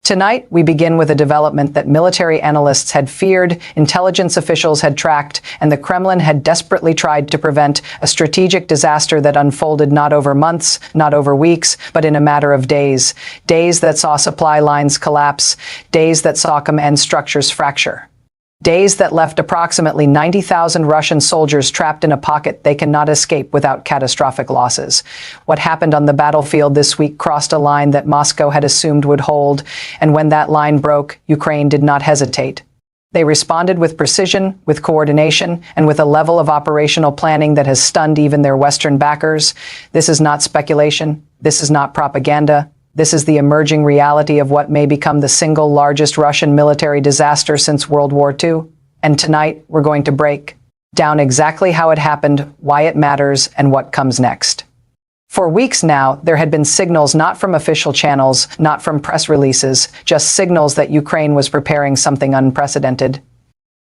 Tonight, we begin with a development that military analysts had feared, intelligence officials had tracked, and the Kremlin had desperately tried to prevent: a strategic disaster that unfolded not over months, not over weeks, but in a matter of days. Days that saw supply lines collapse, days that saw command structures fracture. Days that left approximately 90,000 Russian soldiers trapped in a pocket they cannot escape without catastrophic losses. What happened on the battlefield this week crossed a line that Moscow had assumed would hold, and when that line broke, Ukraine did not hesitate. They responded with precision, with coordination, and with a level of operational planning that has stunned even their Western backers. This is not speculation. This is not propaganda. This is the emerging reality of what may become the single largest Russian military disaster since World War II. And tonight, we're going to break down exactly how it happened, why it matters, and what comes next. For weeks now, there had been signals not from official channels, not from press releases, just signals that Ukraine was preparing something unprecedented.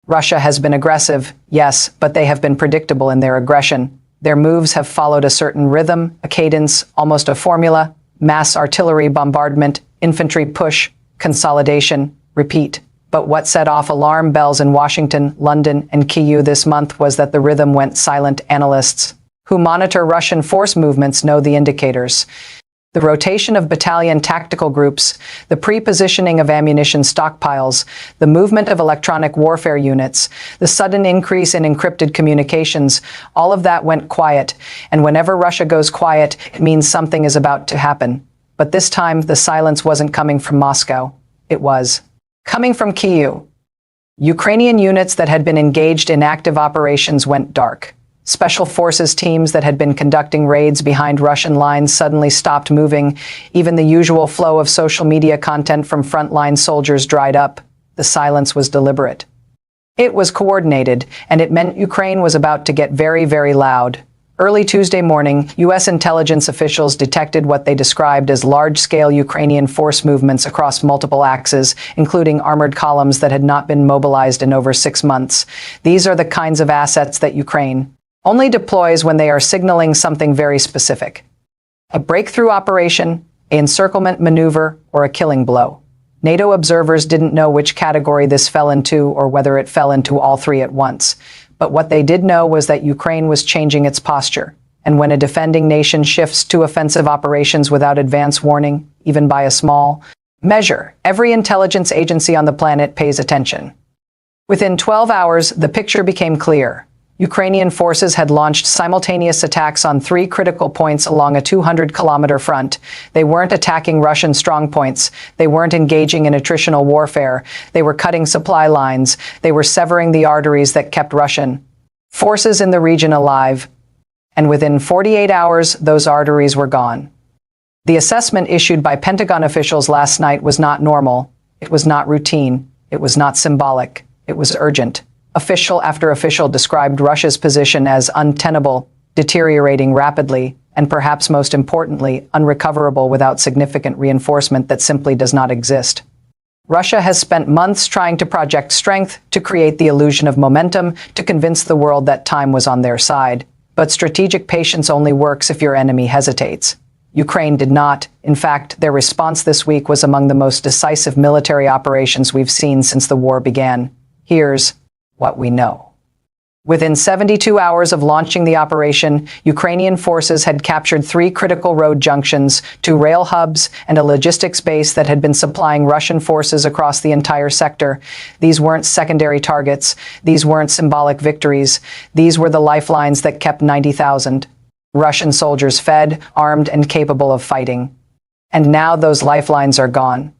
Russia has been aggressive, yes, but they have been predictable in their aggression. Their moves have followed a certain rhythm, a cadence, almost a formula: mass artillery bombardment, infantry push, consolidation, repeat. But what set off alarm bells in Washington, London, and Kyiv this month was that the rhythm went silent. Analysts who monitor Russian force movements know the indicators. The rotation of battalion tactical groups, the pre-positioning of ammunition stockpiles, the movement of electronic warfare units, the sudden increase in encrypted communications, all of that went quiet. And whenever Russia goes quiet, it means something is about to happen. But this time, the silence wasn't coming from Moscow. It was coming from Kyiv. Ukrainian units that had been engaged in active operations went dark. Special forces teams that had been conducting raids behind Russian lines suddenly stopped moving. Even the usual flow of social media content from frontline soldiers dried up. The silence was deliberate. It was coordinated, and it meant Ukraine was about to get very, very loud. Early Tuesday morning, U.S. intelligence officials detected what they described as large-scale Ukrainian force movements across multiple axes, including armored columns that had not been mobilized in over 6 months. These are the kinds of assets that Ukraine only deploys when they are signaling something very specific: a breakthrough operation, an encirclement maneuver, or a killing blow. NATO observers didn't know which category this fell into or whether it fell into all three at once. But what they did know was that Ukraine was changing its posture. And when a defending nation shifts to offensive operations without advance warning, even by a small measure, every intelligence agency on the planet pays attention. Within 12 hours, the picture became clear. Ukrainian forces had launched simultaneous attacks on 3 critical points along a 200-kilometer front. They weren't attacking Russian strongpoints. They weren't engaging in attritional warfare. They were cutting supply lines. They were severing the arteries that kept Russian forces in the region alive. And within 48 hours, those arteries were gone. The assessment issued by Pentagon officials last night was not normal. It was not routine. It was not symbolic. It was urgent. Official after official described Russia's position as untenable, deteriorating rapidly, and perhaps most importantly, unrecoverable without significant reinforcement that simply does not exist. Russia has spent months trying to project strength, to create the illusion of momentum, to convince the world that time was on their side. But strategic patience only works if your enemy hesitates. Ukraine did not. In fact, their response this week was among the most decisive military operations we've seen since the war began. Here's what we know. Within 72 hours of launching the operation, Ukrainian forces had captured 3 critical road junctions, 2 rail hubs, and a logistics base that had been supplying Russian forces across the entire sector. These weren't secondary targets. These weren't symbolic victories. These were the lifelines that kept 90,000 Russian soldiers fed, armed, and capable of fighting. And now those lifelines are gone.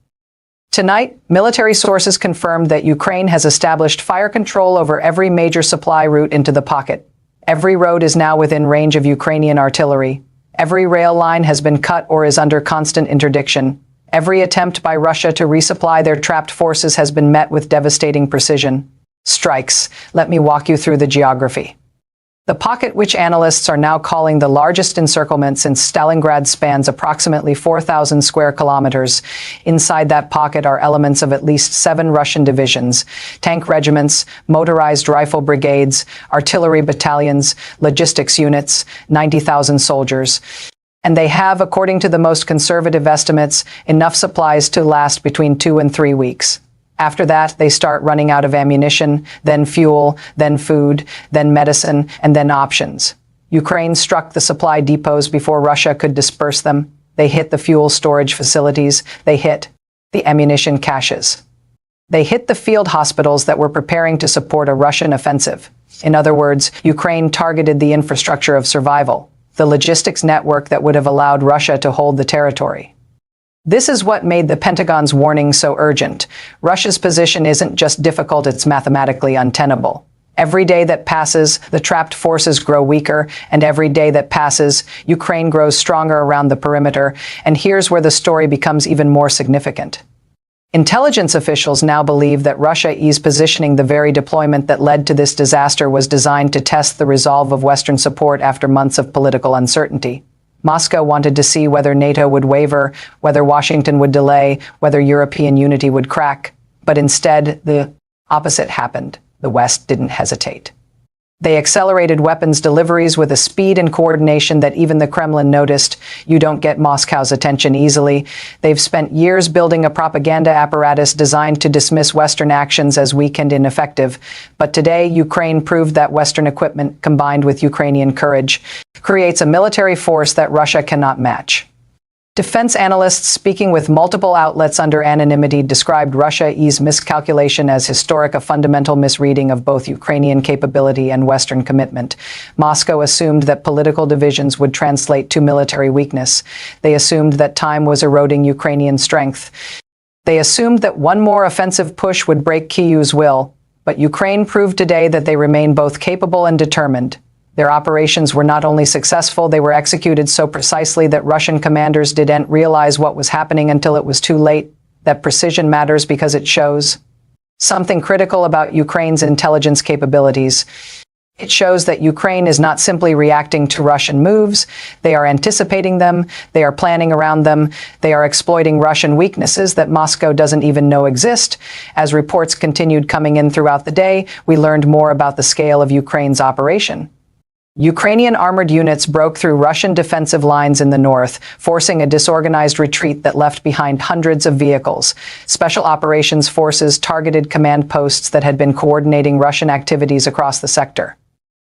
Tonight, military sources confirmed that Ukraine has established fire control over every major supply route into the pocket. Every road is now within range of Ukrainian artillery. Every rail line has been cut or is under constant interdiction. Every attempt by Russia to resupply their trapped forces has been met with devastating precision. Strikes. Let me walk you through the geography. The pocket, which analysts are now calling the largest encirclement since Stalingrad, spans approximately 4,000 square kilometers. Inside that pocket are elements of at least 7 Russian divisions, tank regiments, motorized rifle brigades, artillery battalions, logistics units, 90,000 soldiers. And they have, according to the most conservative estimates, enough supplies to last between 2 and 3 weeks. After that, they start running out of ammunition, then fuel, then food, then medicine, and then options. Ukraine struck the supply depots before Russia could disperse them. They hit the fuel storage facilities. They hit the ammunition caches. They hit the field hospitals that were preparing to support a Russian offensive. In other words, Ukraine targeted the infrastructure of survival, the logistics network that would have allowed Russia to hold the territory. This is what made the Pentagon's warning so urgent. Russia's position isn't just difficult, it's mathematically untenable. Every day that passes, the trapped forces grow weaker, and every day that passes, Ukraine grows stronger around the perimeter, and here's where the story becomes even more significant. Intelligence officials now believe that Russia's positioning, the very deployment that led to this disaster, was designed to test the resolve of Western support after months of political uncertainty. Moscow wanted to see whether NATO would waver, whether Washington would delay, whether European unity would crack. But instead, the opposite happened. The West didn't hesitate. They accelerated weapons deliveries with a speed and coordination that even the Kremlin noticed. You don't get Moscow's attention easily. They've spent years building a propaganda apparatus designed to dismiss Western actions as weak and ineffective. But today, Ukraine proved that Western equipment, combined with Ukrainian courage, creates a military force that Russia cannot match. Defense analysts speaking with multiple outlets under anonymity described Russia's miscalculation as historic, a fundamental misreading of both Ukrainian capability and Western commitment. Moscow assumed that political divisions would translate to military weakness. They assumed that time was eroding Ukrainian strength. They assumed that one more offensive push would break Kyiv's will. But Ukraine proved today that they remain both capable and determined. Their operations were not only successful, they were executed so precisely that Russian commanders didn't realize what was happening until it was too late. That precision matters because it shows something critical about Ukraine's intelligence capabilities. It shows that Ukraine is not simply reacting to Russian moves. They are anticipating them. They are planning around them. They are exploiting Russian weaknesses that Moscow doesn't even know exist. As reports continued coming in throughout the day, we learned more about the scale of Ukraine's operation. Ukrainian armored units broke through Russian defensive lines in the north, forcing a disorganized retreat that left behind hundreds of vehicles. Special operations forces targeted command posts that had been coordinating Russian activities across the sector.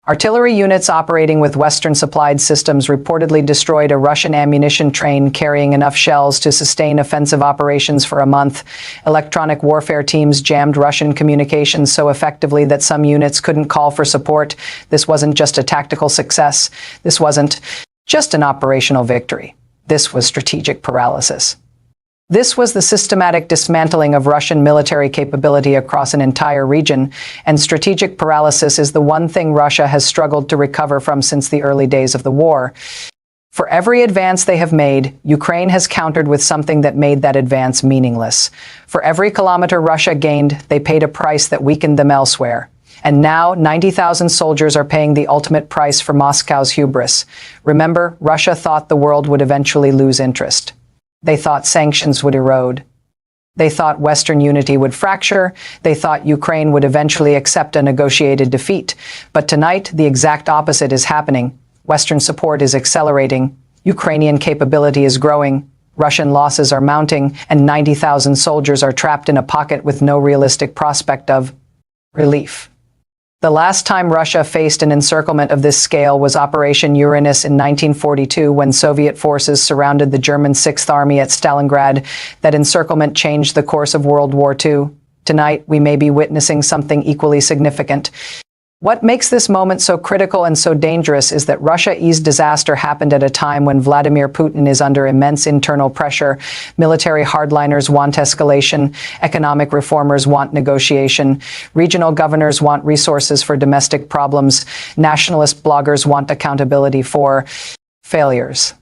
Artillery units operating with Western-supplied systems reportedly destroyed a Russian ammunition train carrying enough shells to sustain offensive operations for a month. Electronic warfare teams jammed Russian communications so effectively that some units couldn't call for support. This wasn't just a tactical success. This wasn't just an operational victory. This was strategic paralysis. This was the systematic dismantling of Russian military capability across an entire region, and strategic paralysis is the one thing Russia has struggled to recover from since the early days of the war. For every advance they have made, Ukraine has countered with something that made that advance meaningless. For every kilometer Russia gained, they paid a price that weakened them elsewhere. And now 90,000 soldiers are paying the ultimate price for Moscow's hubris. Remember, Russia thought the world would eventually lose interest. They thought sanctions would erode. They thought Western unity would fracture. They thought Ukraine would eventually accept a negotiated defeat. But tonight, the exact opposite is happening. Western support is accelerating. Ukrainian capability is growing. Russian losses are mounting, and 90,000 soldiers are trapped in a pocket with no realistic prospect of relief. The last time Russia faced an encirclement of this scale was Operation Uranus in 1942, when Soviet forces surrounded the German Sixth Army at Stalingrad. That encirclement changed the course of World War II. Tonight, we may be witnessing something equally significant. What makes this moment so critical and so dangerous is that Russia's disaster happened at a time when Vladimir Putin is under immense internal pressure. Military hardliners want escalation. Economic reformers want negotiation. Regional governors want resources for domestic problems. Nationalist bloggers want accountability for failures.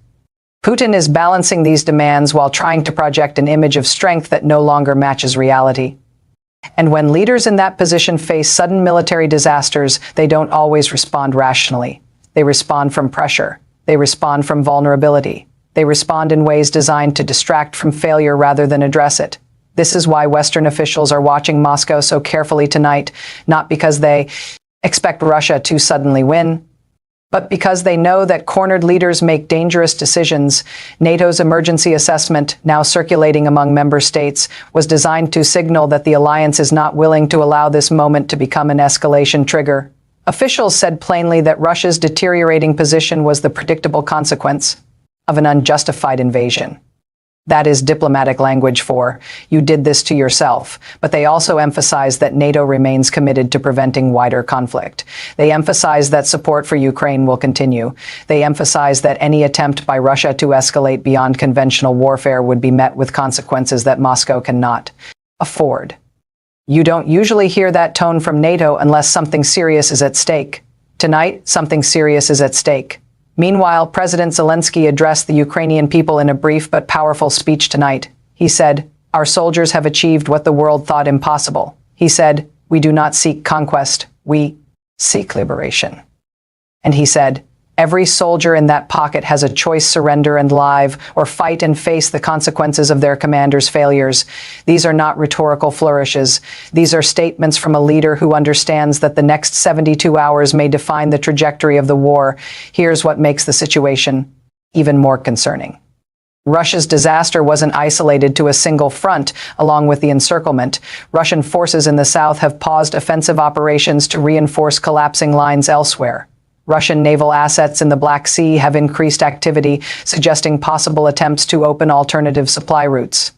Putin is balancing these demands while trying to project an image of strength that no longer matches reality. And when leaders in that position face sudden military disasters, they don't always respond rationally. They respond from pressure. They respond from vulnerability. They respond in ways designed to distract from failure rather than address it. This is why Western officials are watching Moscow so carefully tonight, not because they expect Russia to suddenly win, But because they know that cornered leaders make dangerous decisions, NATO's emergency assessment, now circulating among member states, was designed to signal that the alliance is not willing to allow this moment to become an escalation trigger. Officials said plainly that Russia's deteriorating position was the predictable consequence of an unjustified invasion. That is diplomatic language for, you did this to yourself. But they also emphasize that NATO remains committed to preventing wider conflict. They emphasize that support for Ukraine will continue. They emphasize that any attempt by Russia to escalate beyond conventional warfare would be met with consequences that Moscow cannot afford. You don't usually hear that tone from NATO unless something serious is at stake. Tonight, something serious is at stake. Meanwhile, President Zelensky addressed the Ukrainian people in a brief but powerful speech tonight. He said, "Our soldiers have achieved what the world thought impossible." He said, "We do not seek conquest, we seek liberation." And he said, "Every soldier in that pocket has a choice: surrender and live, or fight and face the consequences of their commander's failures." These are not rhetorical flourishes. These are statements from a leader who understands that the next 72 hours may define the trajectory of the war. Here's what makes the situation even more concerning. Russia's disaster wasn't isolated to a single front. Along with the encirclement, Russian forces in the south have paused offensive operations to reinforce collapsing lines elsewhere. Russian naval assets in the Black Sea have increased activity, suggesting possible attempts to open alternative supply routes.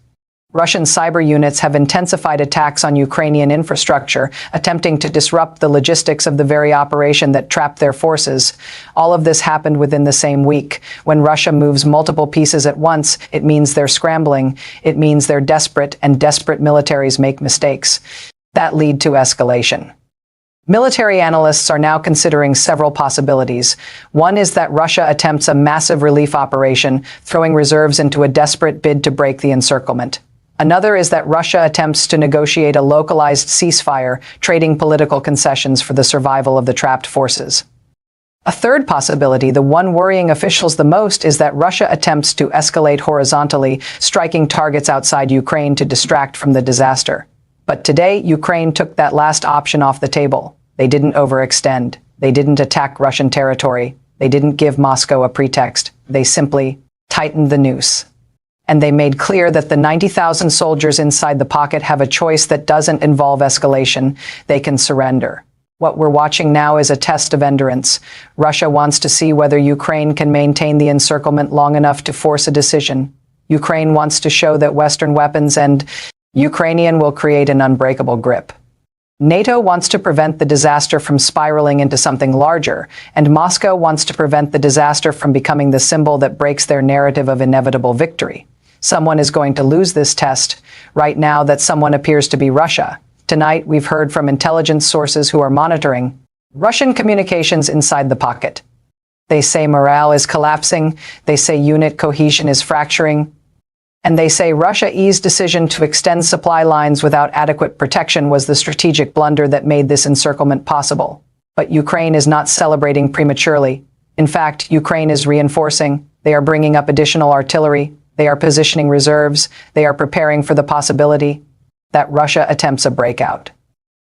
Russian cyber units have intensified attacks on Ukrainian infrastructure, attempting to disrupt the logistics of the very operation that trapped their forces. All of this happened within the same week. When Russia moves multiple pieces at once, it means they're scrambling. It means they're desperate, and desperate militaries make mistakes that lead to escalation. Military analysts are now considering several possibilities. One is that Russia attempts a massive relief operation, throwing reserves into a desperate bid to break the encirclement. Another is that Russia attempts to negotiate a localized ceasefire, trading political concessions for the survival of the trapped forces. A third possibility, the one worrying officials the most, is that Russia attempts to escalate horizontally, striking targets outside Ukraine to distract from the disaster. But today, Ukraine took that last option off the table. They didn't overextend. They didn't attack Russian territory. They didn't give Moscow a pretext. They simply tightened the noose. And they made clear that the 90,000 soldiers inside the pocket have a choice that doesn't involve escalation. They can surrender. What we're watching now is a test of endurance. Russia wants to see whether Ukraine can maintain the encirclement long enough to force a decision. Ukraine wants to show that Western weapons and Ukrainian will create an unbreakable grip. NATO wants to prevent the disaster from spiraling into something larger, and Moscow wants to prevent the disaster from becoming the symbol that breaks their narrative of inevitable victory. Someone is going to lose this test. Right now, that someone appears to be Russia. Tonight, we've heard from intelligence sources who are monitoring Russian communications inside the pocket. They say morale is collapsing. They say unit cohesion is fracturing. And they say Russia's decision to extend supply lines without adequate protection was the strategic blunder that made this encirclement possible. But Ukraine is not celebrating prematurely. In fact, Ukraine is reinforcing. They are bringing up additional artillery. They are positioning reserves. They are preparing for the possibility that Russia attempts a breakout.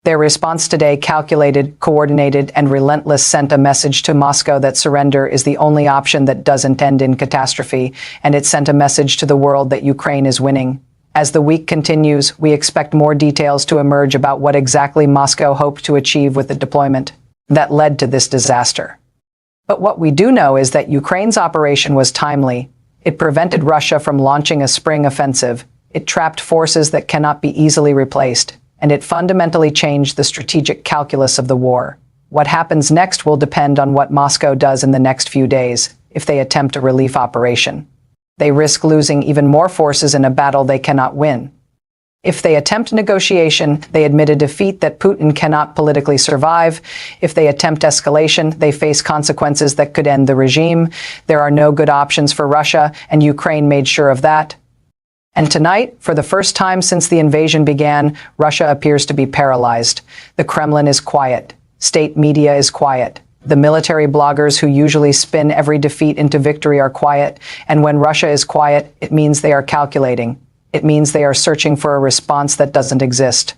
Their response today, calculated, coordinated, and relentless, sent a message to Moscow that surrender is the only option that doesn't end in catastrophe, and it sent a message to the world that Ukraine is winning. As the week continues, we expect more details to emerge about what exactly Moscow hoped to achieve with the deployment that led to this disaster. But what we do know is that Ukraine's operation was timely. It prevented Russia from launching a spring offensive. It trapped forces that cannot be easily replaced. And it fundamentally changed the strategic calculus of the war. What happens next will depend on what Moscow does in the next few days. If they attempt a relief operation, they risk losing even more forces in a battle they cannot win. If they attempt negotiation, they admit a defeat that Putin cannot politically survive. If they attempt escalation, they face consequences that could end the regime. There are no good options for Russia, and Ukraine made sure of that. And tonight, for the first time since the invasion began, Russia appears to be paralyzed. The Kremlin is quiet. State media is quiet. The military bloggers who usually spin every defeat into victory are quiet. And when Russia is quiet, it means they are calculating. It means they are searching for a response that doesn't exist.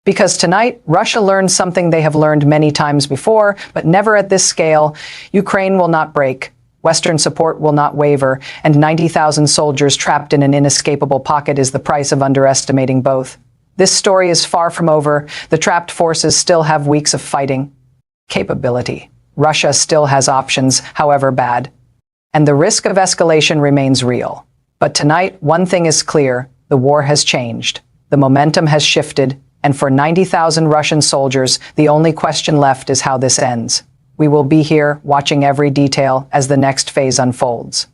Because tonight, Russia learned something they have learned many times before, but never at this scale. Ukraine will not break. Western support will not waver, and 90,000 soldiers trapped in an inescapable pocket is the price of underestimating both. This story is far from over. The trapped forces still have weeks of fighting capability. Russia still has options, however bad. And the risk of escalation remains real. But tonight, one thing is clear. The war has changed. The momentum has shifted. And for 90,000 Russian soldiers, the only question left is how this ends. We will be here, watching every detail as the next phase unfolds.